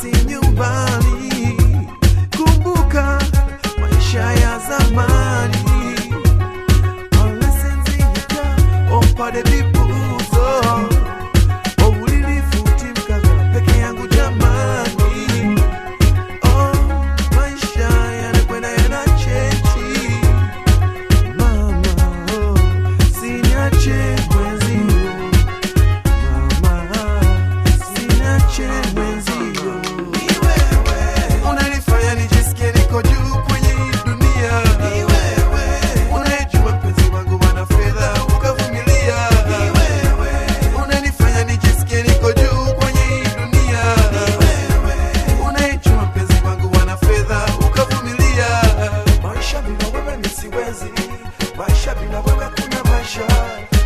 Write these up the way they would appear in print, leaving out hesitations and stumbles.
si nyumbani. Kumbuka maisha ya zamani. All lessons in your on pas de bipuzo. Oh ulilifuti mkaza peke yangu jamani. Oh maisha yanakwenda yanachenji. Mama oh siniache mwenzio. Mama siniache mwenzio. Ni wewe unanifanya nijisikie niko juu kwenye hii dunia. Ni wewe unajua mpenzi wangu wana fedha ukavumilia. Ni wewe unanifanya nijisikie niko juu kwenye hii dunia. Ni wewe unajua mpenzi wangu wana fedha ukavumilia. Maisha bila wewe mimi siwezi. Maisha bila wewe kuna maisha.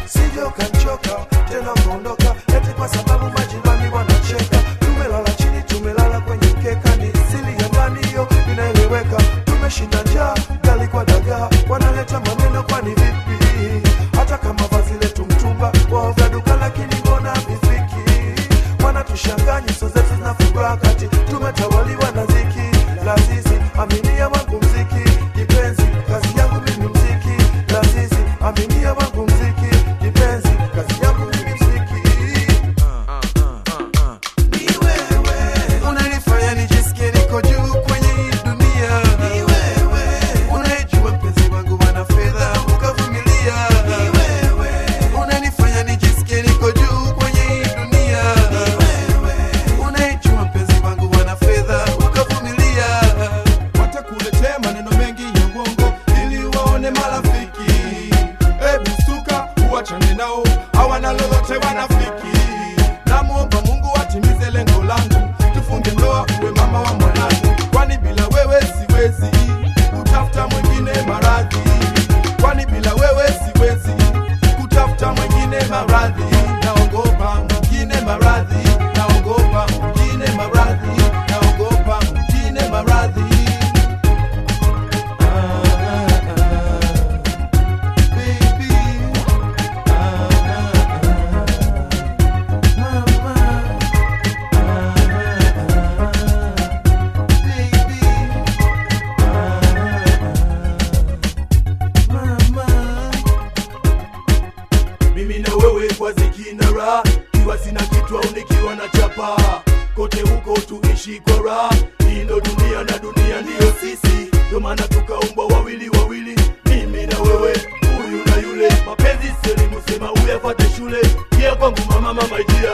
Sije ukachoka tena ukaondoka eti kwa sababu majirani wanacheka. Tumelala chini tumelala kwenye mkeka, ni siri ya ndani hiyo inaeleweka. Tumeshinda njaa gali kwa dagaa, wanaleta maneno kwani vipi? Hata kama vazi letu mtumba waovya duka lakini mbona vifiki? Wanatushangaa nyuso zetu zinafuraha kati tumetawaliwa na dhiki. Lazizi aminia wangu mziki kipenzi, kazi yangu mimi mziki. Lazizi aminia wangu mziki kipenzi, kazi yangu mimi mziki. Ni wewe unanifanya nijisikie niko juu kwenye hii dunia. Ni wewe unajua mpenzi wangu wana fedha ukavumilia. Ni wewe unanifanya nijisikie niko juu kwenye hii dunia. Ni wewe unajua mpenzi wangu wana fedha ukavumilia. Watakuletea maneno mengi ya uongo ili waone marafiki. Hebu stuka uachane nao, hawana lolote wanafiki. Namuomba Mungu atimize lengo langu, tufunge ndoa uwe mama wa mwanangu. Kwani bila wewe siwezi kutafuta mwingine maradhi. Kwani bila wewe siwezi kutafuta mwingine maradhi. Naogopa mwingine maradhi. Naogopa mwingine maradhi. Naogopa mwingine maradhi. Baby. Mama baby mama. Mimi na wewe kwa ziki na raha, kiwa sina kitu au nikiwa na chapa, kote huko tuishi kwa raha. Hii ndo dunia na dunia ndiyo sisi, ndo maana tukaumbwa wawili wawili, mimi na wewe, huyu na yule. Mapenzi si elimu, sema uyafuate shule. Yeah kwangu mama, mama jia